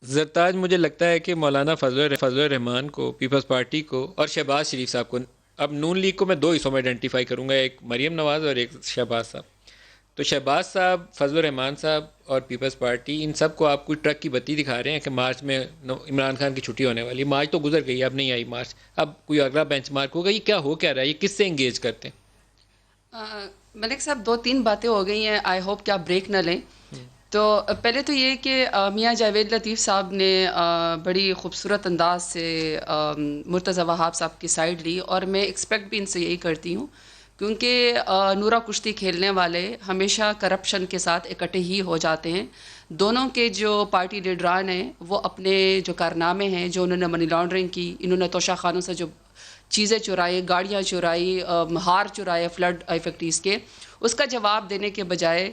زرتاج مجھے لگتا ہے کہ مولانا فضل الرحمان کو، پیپلز پارٹی کو اور شہباز شریف صاحب کو، اب نون لیگ کو میں دو حصوں میں آئیڈینٹیفائی کروں گا، ایک مریم نواز اور ایک شہباز صاحب. تو شہباز صاحب، فضل الرحمان صاحب اور پیپلز پارٹی، ان سب کو آپ کوئی ٹرک کی بتی دکھا رہے ہیں کہ مارچ میں عمران خان کی چھٹی ہونے والی. مارچ تو گزر گئی، اب نہیں آئی مارچ، اب کوئی اگلا بینچ مارک ہوگا. یہ کیا ہو کیا رہا ہے؟ یہ کس سے انگیج کرتے ہیں؟ ملک صاحب 2-3 باتیں ہو گئی ہیں، آئی ہوپ کہ آپ بریک نہ لیں. تو پہلے تو یہ کہ میاں جاوید لطیف صاحب نے بڑی خوبصورت انداز سے مرتضی وہاب صاحب کی سائیڈ لی، اور میں ایکسپیکٹ بھی ان سے یہی کرتی ہوں، کیونکہ نورا کشتی کھیلنے والے ہمیشہ کرپشن کے ساتھ اکٹھے ہی ہو جاتے ہیں. دونوں کے جو پارٹی لیڈران ہیں وہ اپنے جو کارنامے ہیں، جو انہوں نے منی لانڈرنگ کی، انہوں نے توشہ خانوں سے جو چیزیں چرائی، گاڑیاں چرائی، ہار چرائے فلڈ افیکٹیز کے، اس کا جواب دینے کے بجائے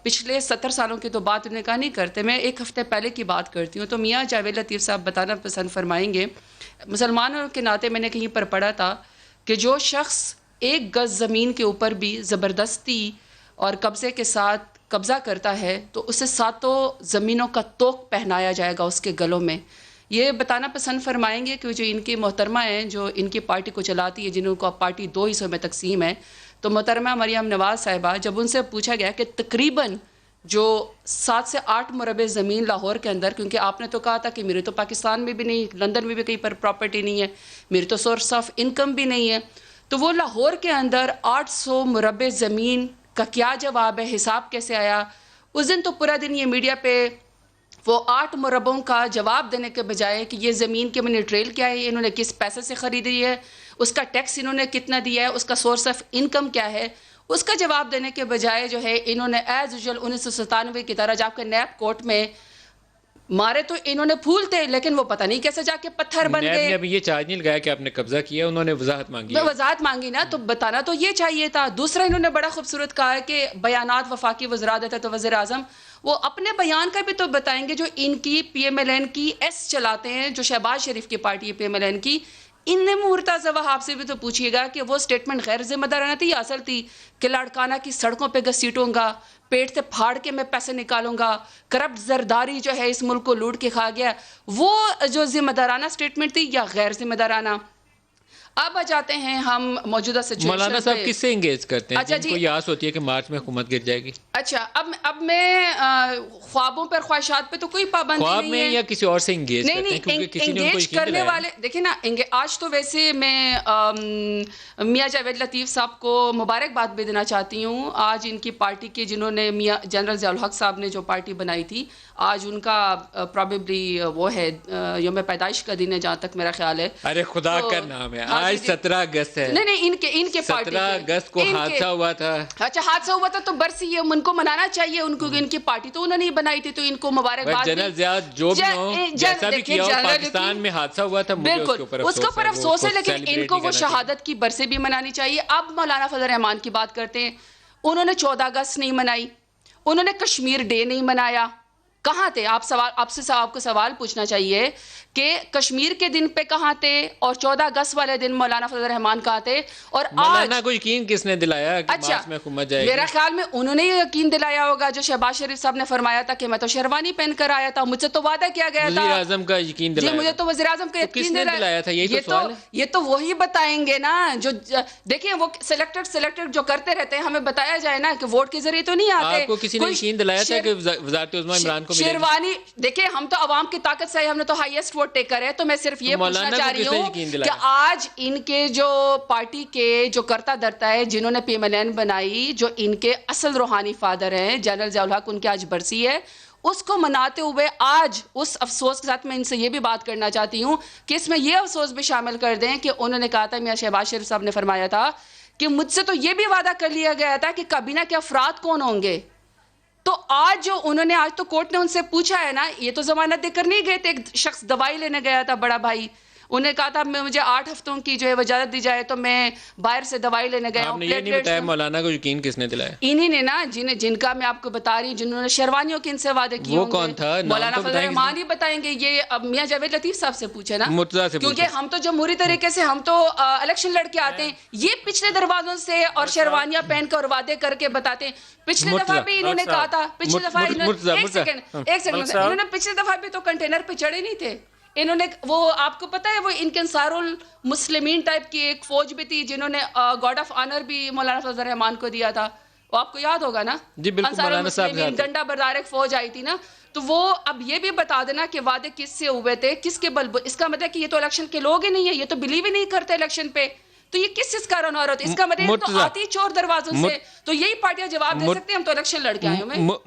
پچھلے 70 سالوں کی تو بات انہوں نے کہا نہیں کرتے. میں ایک ہفتے پہلے کی بات کرتی ہوں. تو میاں جاوید لطیف صاحب بتانا پسند فرمائیں گے، مسلمانوں کے ناطے میں نے کہیں پر پڑھا تھا کہ جو شخص 1 گز زمین کے اوپر بھی زبردستی اور قبضے کے ساتھ قبضہ کرتا ہے تو اسے 7 زمینوں کا طوق پہنایا جائے گا اس کے گلوں میں. یہ بتانا پسند فرمائیں گے کہ جو ان کی محترمہ ہیں، جو ان کی پارٹی کو چلاتی ہے، جنہوں کو پارٹی 2 حصوں میں تقسیم ہے، تو محترمہ مریم نواز صاحبہ، جب ان سے پوچھا گیا کہ تقریباً جو 7 سے 8 مربع زمین لاہور کے اندر، کیونکہ آپ نے تو کہا تھا کہ میری تو پاکستان میں بھی نہیں، لندن میں بھی کہیں پر پراپرٹی نہیں ہے، میری تو سورس آف انکم بھی نہیں ہے، تو وہ لاہور کے اندر 800 مربع زمین کا کیا جواب ہے، حساب کیسے آیا؟ اس دن تو پورا دن یہ میڈیا پہ وہ 8 مربعوں کا جواب دینے کے بجائے کہ یہ زمین کے منی ٹریل کیا ہے، انہوں نے کس پیسے سے خریدی ہے، اس کا ٹیکس انہوں نے کتنا دیا ہے، اس کا سورس آف انکم کیا ہے، اس کا جواب دینے کے بجائے جو ہے انہوں نے ایز یوزول 1997 کی طرح جا کے نیب کورٹ میں مارے تو انہوں نے پھول تھے، لیکن وہ پتہ نہیں کیسے جا کے پتھر بن نیب گئے. نے ابھی یہ چارج نہیں لگایا کہ آپ نے قبضہ کیا، انہوں نے وضاحت مانگی میں ہے. وضاحت مانگی نا، تو بتانا تو یہ چاہیے تھا. دوسرا انہوں نے بڑا خوبصورت کہا ہے کہ بیانات وفاقی وزراء دیتے تو وزیر اعظم، وہ اپنے بیان کا بھی تو بتائیں گے. جو ان کی پی ایم ایل این کی ایس چلاتے ہیں، جو شہباز شریف کی پارٹی ہے پی ایم ایل این کی، ان نے مرتضی وہاب سے بھی تو پوچھیے گا کہ وہ سٹیٹمنٹ غیر ذمہ دارانہ تھی یا اصل تھی کہ لاڑکانہ کی سڑکوں پہ گھسیٹوں گا، پیٹ سے پھاڑ کے میں پیسے نکالوں گا، کرپٹ زرداری جو ہے اس ملک کو لوٹ کے کھا گیا، وہ جو ذمہ دارانہ سٹیٹمنٹ تھی یا غیر ذمہ دارانہ؟ اب آ جاتے ہیں ہم موجودہ سچویشن پہ. مولانا صاحب کس سے انگیج کرتے ہیں اچھا جن جی، کو یہ آس ہوتی ہے کہ مارچ میں حکومت گر جائے گی؟ اچھا اب میں خوابوں پر خواہشات پہ تو کوئی پابندی خواب نہیں میں ہے. یا کسی اور سے انگیج نہیں کرتے ہیں کیونکہ نہیں، کسی نے ان کو انگیج یقین کرنے دلایا؟ والے دیکھیں نا، آج تو ویسے میں میاں جاوید لطیف صاحب کو مبارکباد بھی دینا چاہتی ہوں. آج ان کی پارٹی کے جنہوں نے میاں جنرل ضیاء الحق صاحب نے جو پارٹی بنائی تھی، آج ان کا پرابیبلی وہ ہے یوم پیدائش کا دن ہے جہاں تک میرا خیال ہے. ارے خدا کا نام ہے، آج 17 اگست ہے. نہیں نہیں، ان کے پارٹی 17 اگست کو حادثہ ہوا تھا. اچھا حادثہ ہوا تھا تو برسی یہ ان کو منانا چاہیے، ان کو ان کی پارٹی تو انہوں نے بنائی تھی، تو ان کو مبارکباد. جنرل ضیاء جو بھی ہو، جیسا بھی کیا ہو، پاکستان میں حادثہ ہوا تھا، مجھے اس کے اوپر اس کے اوپر افسوس ہے، لیکن ان کو وہ شہادت کی برسیں بھی منانی چاہیے. اب مولانا فضل الرحمان کی بات کرتے ہیں. انہوں نے 14 اگست نہیں منائی، انہوں نے کشمیر ڈے نہیں منایا. کہاں تھے آپ کو سوال پوچھنا چاہیے کہ کشمیر کے دن پہ کہاں تھے، اور 14 اگست والے دن مولانا فضل الرحمان کہاں تھے؟ اور مولانا کو یقین کس نے دلایا کہ اچھا، مارچ میں حکومت جائے گی؟ میرا خیال میں انہوں نے یہ یقین دلایا ہوگا جو شہباز شریف صاحب نے فرمایا تھا کہ میں تو شیروانی پہن کر آیا تھا، مجھ سے تو وعدہ کیا گیا تھا. وزیر اعظم کا یقین دلایا؟ جی مجھے تو وزیر اعظم کا کس نے دلایا تھا؟ یہی تو سوال ہے. یہ تو وہی بتائیں گے نا. جو دیکھیں وہ سلیکٹڈ جو کرتے رہتے ہیں، ہمیں بتایا جائے نا کہ ووٹ کے ذریعے تو نہیں آتے. آپ کو کسی نے یقین دلایا تھا کہ وزارت عظمیٰ عمران کو ملے گی؟ شیروانی دیکھیں، ہم تو عوام کی طاقت سے، ہم نے تو ہائیسٹ ووٹ ٹیکر ہے. تو میں صرف یہ پوچھنا چاہ رہی ہوں کہ آج ان کے جو پارٹی کے جو کرتا درتا ہے، جنہوں نے پی ایم ایل این بنائی، جو ان کے اصل روحانی فادر ہیں جنرل ضیاء الحق، ان کی آج برسی ہے، اس کو مناتے ہوئے آج اس افسوس کے ساتھ میں ان سے یہ بھی بات کرنا چاہتی ہوں کہ اس میں یہ افسوس بھی شامل کر دیں کہ انہوں نے کہا تھا، میاں شہباز شریف صاحب نے فرمایا تھا کہ مجھ سے تو یہ بھی وعدہ کر لیا گیا تھا کہ کابینہ کے افراد کون ہوں گے. تو آج جو انہوں نے، آج تو کورٹ نے ان سے پوچھا ہے نا، یہ تو ضمانت دے کر نہیں گئے تھے. ایک شخص دوائی لینے گیا تھا، بڑا بھائی، انہیں کہا تھا میں مجھے 8 ہفتوں کی جو ہے اجازت دی جائے تو میں باہر سے دوائی لینے گیا آپ ہوں. نے یہ نہیں بتایا مولانا کو یقین کس نے دلایا؟ انہی نے نا جن کا میں آپ کو بتا رہی ہوں جنہوں نے شیروانیوں کے ان سے وعدے کیے وہ ہوں گے. کون تھا؟ نام مولانا تو فضل بتائیں. الرحمان ہی بتائیں گے. یہ اب میاں جاوید لطیف صاحب سے پوچھے نا, مرتضیٰ سے کیونکہ پوچھیں. ہم تو جمہوری طریقے سے ہم تو الیکشن لڑ کے آتے ہیں. یہ پچھلے دروازوں سے اور شیروانیاں پہن کر اور وعدے کر کے بتاتے ہیں. پچھلے دفعہ بھی انہوں نے کہا تھا, پچھلی دفعہ ایک سیکنڈ انہوں نے پچھلی دفعہ بھی تو کنٹینر پہ چڑھے نہیں تھے. انہوں نے وہ آپ کو پتا ہے وہ ان کے انصار المسلمین ٹائپ کی ایک فوج بھی تھی جنہوں نے گارڈ آف آنر بھی مولانا فضل الرحمان کو دیا تھا. وہ آپ کو یاد ہوگا نا, جی بالکل انصار مولانا صاحب المسلمین ڈنڈا بردار ایک فوج آئی تھی نا. تو وہ اب یہ بھی بتا دینا کہ وعدے کس سے ہوئے تھے, کس کے بل, اس کا مطلب کہ یہ تو الیکشن کے لوگ ہی نہیں ہے, یہ تو بلیو ہی نہیں کرتے الیکشن پہ. تو یہ کس کا رونور ہوتا ہے؟ اس کا مطلب تو آتی چور دروازوں سے. تو یہی پارٹیاں جواب دے سکتے ہیں ہم تو الیکشن لڑ کے آئے ہوں.